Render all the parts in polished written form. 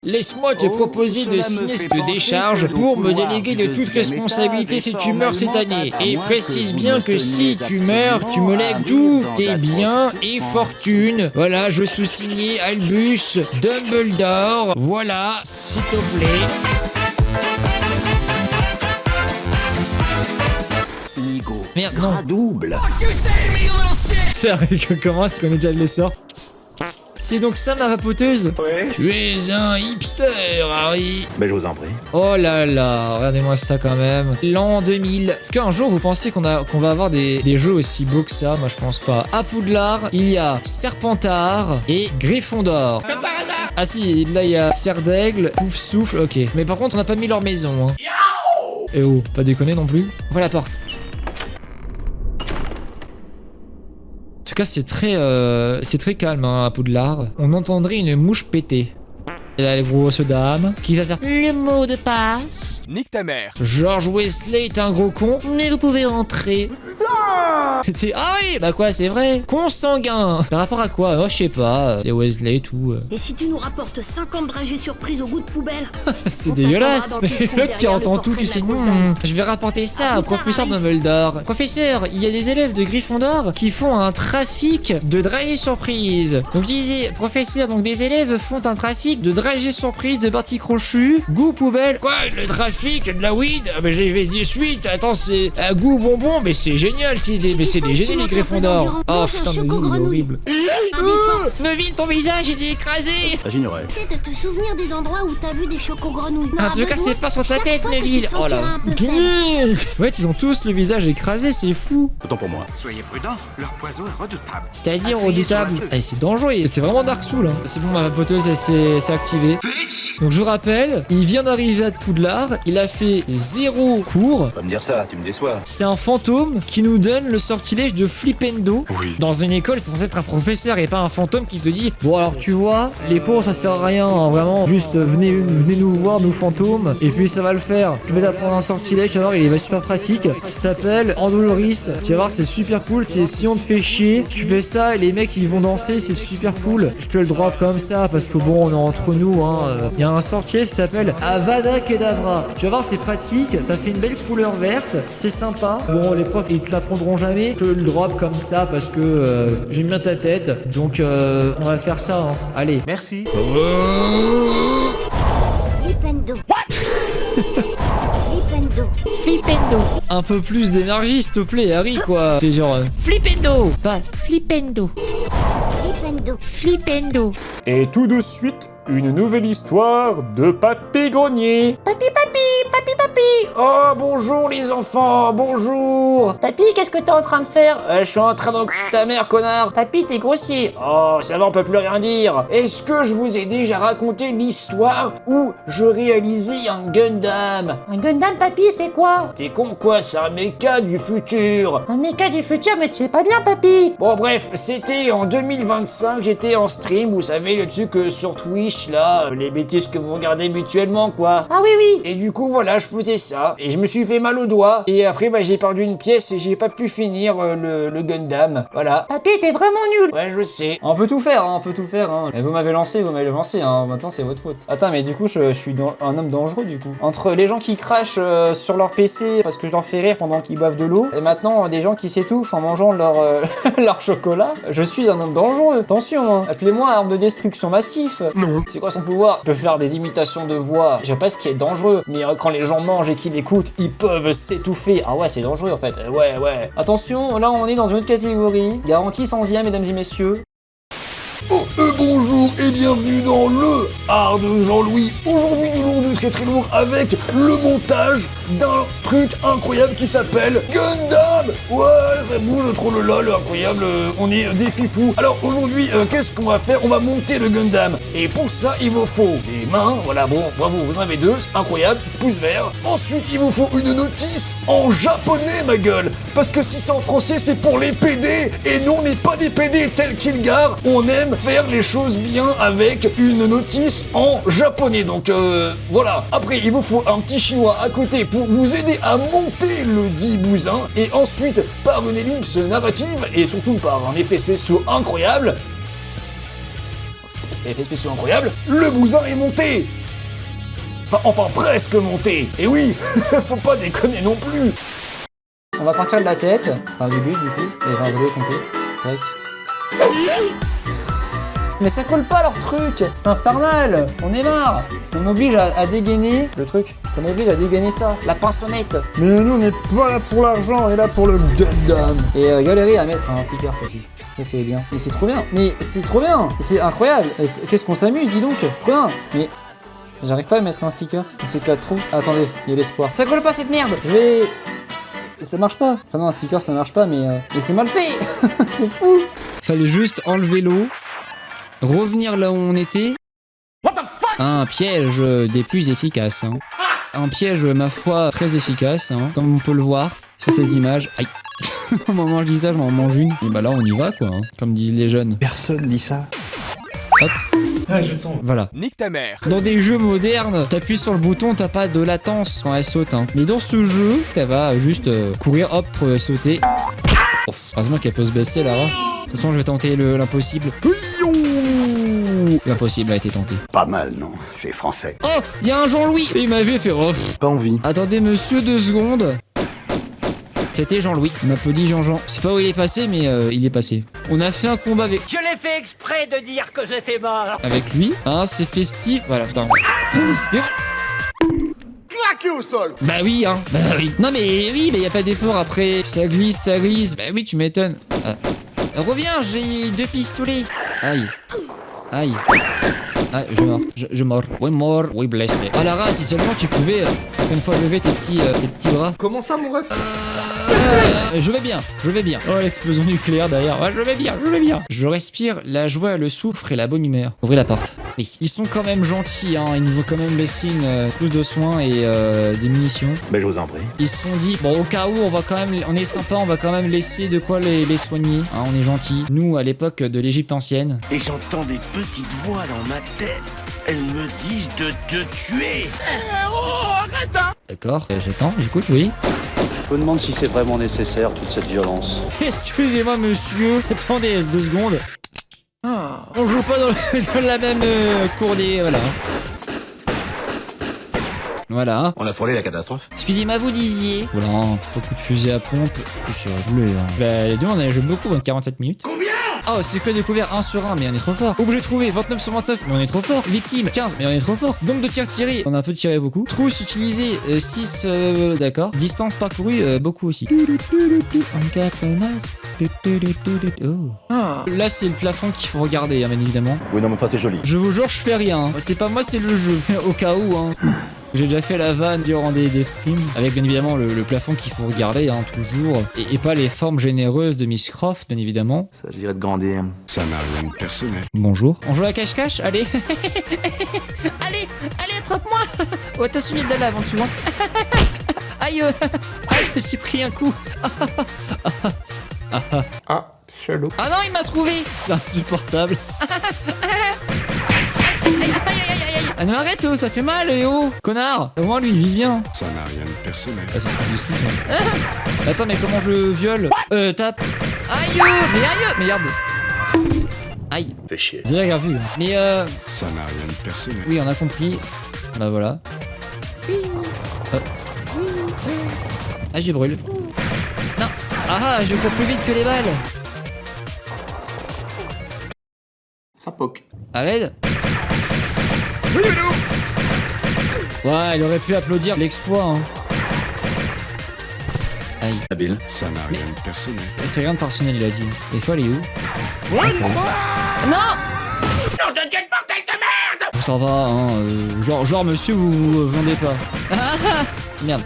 Laisse-moi te proposer de signer cette décharge pour me déléguer de toute responsabilité si tu meurs cette année. Et précise bien que si tu meurs, tu me lègues tous tes biens et fortune. Voilà, je sous-signé Albus Dumbledore. Voilà, s'il te plaît. Nigo. Merde, non. Gras double. C'est vrai que comment est-ce qu'on est déjà le sort? C'est donc ça ma vapoteuse? Ouais. Tu es un hipster, Harry. Ben je vous en prie. Oh là là, regardez-moi ça quand même. L'an 2000. Est-ce qu'un jour vous pensez qu'on va avoir des jeux aussi beaux que ça? Moi je pense pas. À Poudlard, il y a Serpentard et Gryffondor. Ah si, là il y a Serre d'Aigle, Pouf Souffle, ok. Mais par contre on n'a pas mis leur maison. Hein. Et oh, pas déconner non plus. Ouvre la porte. En tout cas, c'est très calme hein, à Poudlard. On entendrait une mouche péter. Et là, les grosses dames qui va faire le mot de passe. Nique ta mère. George Wesley est un gros con, mais vous pouvez rentrer. Ah oui, bah quoi, c'est vrai. Consanguin. Par rapport à quoi? Oh, je sais pas. Les Wesley et tout. Et si tu nous rapportes 50 dragées surprises au goût de poubelle? C'est On dégueulasse. t'attendra dans le L'autre qui derrière entend le tout, tu portrait sais. de la grosse dame. Je vais rapporter ça Ah, au professeur putain, Dumbledore. Professeur, il y a des élèves de Gryffondor qui font un trafic de dragées surprises. Donc je disais, professeur, donc des élèves font un trafic de dragées surprises de Barty Crochu, goût poubelle. Quoi, le trafic de la weed? Ah bah j'avais dit suite. Attends, c'est à goût bonbon, mais c'est génial, mais c'est des génies les Gryffondor. Oh putain, Neville, il est horrible. Neville, ton visage il est écrasé. Ça j'ignorais. Essaie de te souvenir des endroits où t'as vu des chocos-grenouilles. En tout cas, c'est pas sur ta tête, Neville. Oh là. Ouais, ils ont tous le visage écrasé, c'est fou. Autant pour moi. Soyez prudents, leur poison est redoutable. C'est-à-dire Appuyez sur la redoutable. touche. Eh, c'est dangereux, c'est vraiment Dark Soul. Hein. C'est bon, ma vapoteuse, elle s'est activée. Donc je vous rappelle, il vient d'arriver à Poudlard, il a fait 0 cours. Pas me dire ça, tu me déçois. C'est un fantôme qui nous donne le sortilège de Flipendo. Oui. Dans une école, c'est censé être un professeur et pas un fantôme qui te dit bon alors tu vois, les cours ça sert à rien, hein, vraiment, juste venez nous voir, nous fantômes, et puis ça va le faire. Je vais t'apprendre un sortilège, tu vas voir, il va super pratique. Ça s'appelle Andoloris. Tu vas voir, c'est super cool, c'est si on te fait chier, tu fais ça et les mecs ils vont danser, c'est super cool. Je te le drop comme ça parce que bon, on est entre nous, hein. Il y a un sortilège qui s'appelle Avada Kedavra. Tu vas voir, c'est pratique, ça fait une belle couleur verte, c'est sympa. Bon, les profs ils te l'apprendront jamais. Je te le drop comme ça parce que j'aime bien ta tête. Donc on va faire ça. Hein. Allez. Merci. Flipendo. Flipendo. Flipendo. Un peu plus d'énergie s'il te plaît, Harry quoi. C'est genre Flipendo. Pas Flipendo. Flipendo. Flipendo. Et tout de suite, une nouvelle histoire de Papy Grenier. Papy, oh bonjour les enfants, bonjour. Papy, qu'est-ce que t'es en train de faire? Je suis en train d'enculer ta mère, connard. Papy, t'es grossier. Oh, ça va, on peut plus rien dire. Est-ce que je vous ai déjà raconté l'histoire où je réalisais un Gundam? Un Gundam, papy, c'est quoi? T'es con quoi, c'est un mecha du futur. Un mecha du futur, mais tu sais pas bien, papy. Bon bref, c'était en 2025, j'étais en stream, vous savez, le truc sur Twitch, là, les bêtises que vous regardez mutuellement, quoi. Ah oui, oui. Et du coup, voilà, je faisais ça, et je me suis fait mal au doigt, et après, bah, j'ai perdu une pièce, et j'ai pas pu finir le Gundam, voilà. Papy, t'es vraiment nul. Ouais, je sais. On peut tout faire, hein, on peut tout faire, hein. Et vous m'avez lancé, hein, maintenant c'est votre faute. Attends, mais du coup, je suis un homme dangereux, du coup. Entre les gens qui crachent sur leur PC parce que je leur fais rire pendant qu'ils boivent de l'eau, et maintenant, des gens qui s'étouffent en mangeant leur, leur chocolat, je suis un homme dangereux. Attention, hein. Appelez-moi arme de destruction massif. Non. C'est quoi son pouvoir? Il peut faire des imitations de voix, je sais pas ce qui est dangereux, mais quand les gens mangent et qu'ils écoutent, ils peuvent s'étouffer. Ah ouais, c'est dangereux en fait. Ouais. Attention, là on est dans une autre catégorie. Garantie 100e, mesdames et messieurs. Oh, bonjour et bienvenue dans le art de Jean-Louis. Aujourd'hui du lourd, du très lourd avec le montage d'un truc incroyable qui s'appelle Gundam. Ouais, ça bouge trop le lol, incroyable, on est des fifous. Alors aujourd'hui, qu'est-ce qu'on va faire? On va monter le Gundam. Et pour ça, il vous faut des mains, voilà, bon, bravo, vous en avez deux, c'est incroyable, pouce vert. Ensuite, il vous faut une notice en japonais, ma gueule. Parce que si c'est en français, c'est pour les PD. Et nous, on n'est pas des PD tels Kilgar, on aime faire les choses bien avec une notice en japonais. Donc voilà. Après, il vous faut un petit chinois à côté pour vous aider à monter le dit bousin. Et ensuite, par une ellipse narrative et surtout par un effet spécial incroyable, Effet spéciaux incroyable. Le bousin est monté. Enfin presque monté. Et oui, faut pas déconner non plus. On va partir de la tête, enfin du but du coup, et enfin vous avez compris. Tac. Mais ça colle pas leur truc, c'est infernal, on est marre. Ça m'oblige à dégainer le truc, ça m'oblige à dégainer ça, la pinçonnette. Mais nous, on n'est pas là pour l'argent, on est là pour le Gundam. Et galérer à mettre un sticker ça aussi. Ça c'est bien. Mais c'est trop bien, mais c'est trop bien, c'est incroyable. Qu'est-ce qu'on s'amuse, dis donc, c'est trop bien. Mais j'arrive pas à mettre un sticker, on s'éclate trop. Attendez, il y a l'espoir. Ça colle pas cette merde. Je vais... Ça marche pas. Enfin non, un sticker ça marche pas, mais c'est mal fait. C'est fou. Fallait juste enlever l'eau, revenir là où on était. Un piège des plus efficaces. Hein. Un piège, ma foi, très efficace, hein, comme on peut le voir sur ces images. Aïe. Au moment où je dis ça, je m'en mange une. Et bah là, on y va, quoi, hein, comme disent les jeunes. Personne dit ça. Hop. Voilà. Nique ta mère. Dans des jeux modernes, t'appuies sur le bouton, t'as pas de latence quand elle saute. Hein. Mais dans ce jeu, elle va juste courir, hop, sauter. Oh, heureusement qu'elle peut se baisser, Lara. De toute façon, je vais tenter l'impossible. L'impossible a été tenté. Pas mal, non? C'est français. Oh, il y a un Jean-Louis. Et il m'avait fait... Oh. Pas envie. Attendez, monsieur, 2 secondes. C'était Jean-Louis. On m'applaudit Jean-Jean. Je sais pas où il est passé, mais il est passé. On a fait un combat avec... Je l'ai fait exprès de dire que j'étais mort. Avec lui. Hein, c'est festif. Voilà, putain. Claqué au sol. Bah oui, hein. Bah oui. Non mais oui, mais y a pas d'effort après. Ça glisse, ça glisse. Bah oui, tu m'étonnes. Ah. Reviens, j'ai 2 pistolets. Aïe. Aïe. Ah, je mors. Je mors. Oui, mort. Oui, blessé. Ah, Lara, si seulement tu pouvais, une fois lever tes petits bras. Comment ça, mon ref? Je vais bien, je vais bien. Oh, l'explosion nucléaire derrière. Ouais, je vais bien, je vais bien. Je respire la joie, le soufre et la bonne humeur. Ouvrez la porte. Oui. Ils sont quand même gentils, hein. Ils nous ont quand même laissé plus de soins et des munitions. Mais je vous en prie. Ils se sont dit, bon, au cas où, on va quand même, on est sympa, on va quand même laisser de quoi les soigner. Hein, on est gentils. Nous, à l'époque de l'Égypte ancienne. Et j'entends des petites voix dans ma tête. Elles me disent de te tuer. D'accord, j'attends, j'écoute, oui. Je me demande si c'est vraiment nécessaire, toute cette violence. Excusez-moi, monsieur. Attendez, 2 secondes. On joue pas dans la même courdée, voilà. Voilà. On a frôlé la catastrophe. Excusez-moi, vous disiez. Voilà, beaucoup de fusées à pompe. C'est roulé, hein. Bah, les deux, on a joué beaucoup, 47 minutes. Combien? Oh, c'est que découvert 1 sur 1, mais on est trop fort. Obligé de trouver 29 sur 29, mais on est trop fort. Victime 15, mais on est trop fort. Nombre de tirs tirés, on a un peu tiré beaucoup. Trousse utilisée 6, d'accord. Distance parcourue, beaucoup aussi. Oh. Là, c'est le plafond qu'il faut regarder, hein, bien évidemment. Oui, non, mais enfin, c'est joli. Je vous jure, je fais rien. C'est pas moi, c'est le jeu. Au cas où, hein. J'ai déjà fait la vanne durant des streams, avec bien évidemment le plafond qu'il faut regarder, hein, toujours, et pas les formes généreuses de Miss Croft, bien évidemment. Ça, je dirais de grandir. Ça n'a rien de personnel. Bonjour. On joue à cache-cache? Allez. Allez, attrape-moi. Oh, attention, il y a de la lave en dessous. Aïe, je me suis pris un coup. Ah, chelou. Ah non, il m'a trouvé. C'est insupportable. Ah non, arrête, oh, ça fait mal, oh, connard. Au moins, lui, il vise bien. Ça n'a rien de personnel. Ah, c'est ce qu'on dit tous, hein. Attends, mais comment je le viole? Tape. Aïe, mais aïe, merde. Aïe. Fais chier. Vous avez rien vu, hein. Mais Ça n'a rien de personnel. oui, on a compris. Bah voilà. Hop. Ah, je brûle. Non. Ah, je cours plus vite que les balles. Ça poque. À l'aide. Ouais, il aurait pu applaudir l'exploit, hein. Aïe. Habile. Ça n'a rien de personnel. C'est rien de personnel, il a dit. Des fois, elle est où? Non! Non, de Dieu, bordel de merde! Ça va, hein. Genre, monsieur, vous vendez pas. Merde.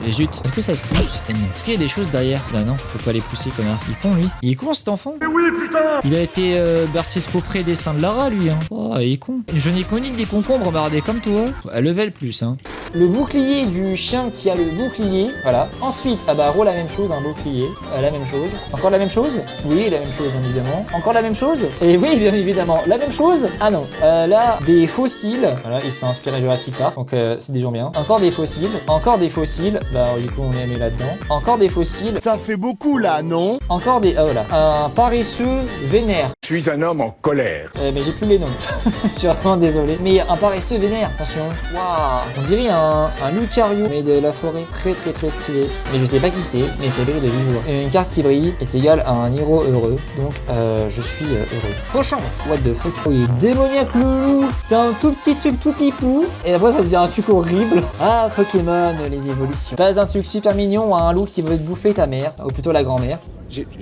Zut. Est-ce que ça se pousse? Est-ce qu'il y a des choses derrière? Bah non, faut pas les pousser, connard. Il est con, lui. Il est con, cet enfant. Mais oui, putain. Il a été bercé trop près des seins de Lara, lui, hein. Oh, il est con. Je n'ai connu que des concombres bardés comme toi. À level plus, hein. le bouclier du chien qui a le bouclier. Voilà. Ensuite, ah bah Ro la même chose, un bouclier. La même chose. Encore la même chose? Oui, la même chose, bien évidemment. Encore la même chose? Et oui, bien évidemment. La même chose? Ah non. Là, des fossiles. Voilà, ils sont inspirés de Jurassic Park, donc c'est déjà bien. Encore des fossiles. Encore des fossiles. Bah du coup, on les met là-dedans. Encore des fossiles. Ça fait beaucoup là, non? Encore des... Ah voilà. Un paresseux vénère. Je suis un homme en colère. Mais j'ai plus les noms. Je suis vraiment désolé. Mais un paresseux vénère, attention. Waouh. On dirait un Lucario, mais de la forêt. Très très très stylé. Mais je sais pas qui c'est, mais c'est brille de vivre. Une carte qui brille est égale à un héros heureux. Donc je suis heureux. Cochon. What the fuck. Oh, il est démoniaque le loup. T'as un tout petit truc tout pipou. Et après ça devient un truc horrible. Ah, Pokémon, les évolutions. Passe d'un truc super mignon à un loup qui veut te bouffer ta mère. Ou plutôt la grand-mère.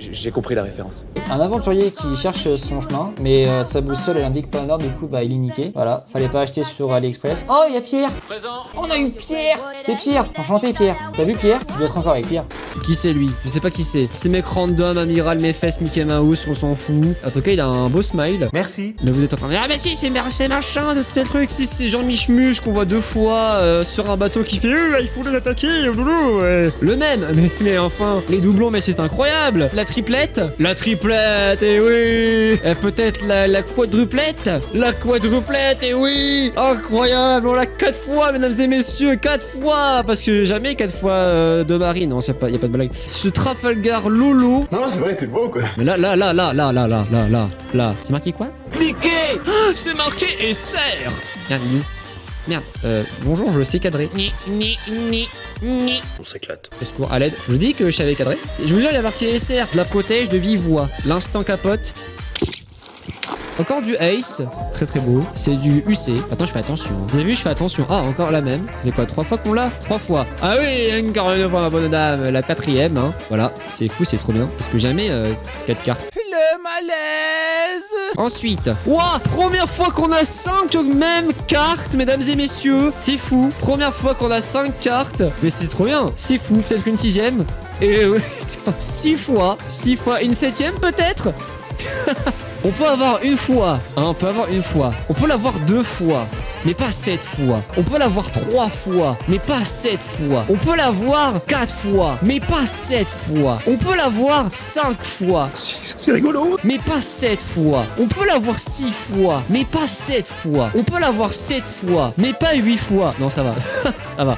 J'ai compris la référence. Un aventurier qui cherche son chemin, mais sa boussole elle indique pas le nord, du coup bah il est niqué. Voilà, fallait pas acheter sur AliExpress. Oh, il y a Pierre. Présent. On a eu Pierre. C'est Pierre. Enchanté Pierre. T'as vu Pierre? Tu dois être encore avec Pierre. Qui c'est lui? Je sais pas qui c'est. C'est mec random, amiral, mes fesses, Mickey Mouse, on s'en fout. En tout cas, il a un beau smile. Merci. Là, vous êtes en train de dire, ah, mais si, c'est machin, de tout tel truc. Si, c'est Jean Michmuche qu'on voit 2 fois sur un bateau qui fait, il faut les attaquer, ouais. Le même. Mais enfin, les doublons, mais c'est incroyable. La triplette. La triplette, et oui. Peut-être la quadruplette. La quadruplette, et oui. Incroyable. On l'a 4 fois, mesdames et messieurs, 4 fois. Parce que jamais 4 fois de marine. Non, y a pas de blague. Ce Trafalgar Lolo. Non, c'est vrai, t'es beau quoi. Mais là. C'est marqué quoi? Cliquez. C'est marqué et serre. Merde, il est où? Merde, bonjour, je sais cadrer. On s'éclate. Au secours, à l'aide. Je vous dis que je savais cadrer. Je vous jure, il y a marqué SR. Je la protège de vive voix. L'instant capote. Encore du Ace, très très beau. C'est du UC. Attends, je fais attention. Vous avez vu, je fais attention. Ah, encore la même. Ça fait quoi, 3 fois qu'on l'a? 3 fois. Ah oui, encore une fois, ma bonne dame. La 4ème, hein. Voilà, c'est fou, c'est trop bien. Parce que jamais 4 cartes. Le malaise. Ensuite, ouah, première fois qu'on a 5 mêmes cartes, mesdames et messieurs. C'est fou. Première fois qu'on a 5 cartes. Mais c'est trop bien. C'est fou. Peut-être une 6ème. Et oui, 6 fois. 6 fois. Une 7ème peut-être. On peut avoir une fois, hein, on peut avoir une fois. On peut l'avoir 2 fois, mais pas 7 fois. On peut l'avoir 3 fois, mais pas 7 fois. On peut l'avoir 4 fois, mais pas 7 fois. On peut l'avoir 5 fois. C'est rigolo. Mais pas 7 fois. On peut l'avoir 6 fois, mais pas 7 fois. On peut l'avoir 7 fois, mais pas 8 fois. Non, ça va. Ça va.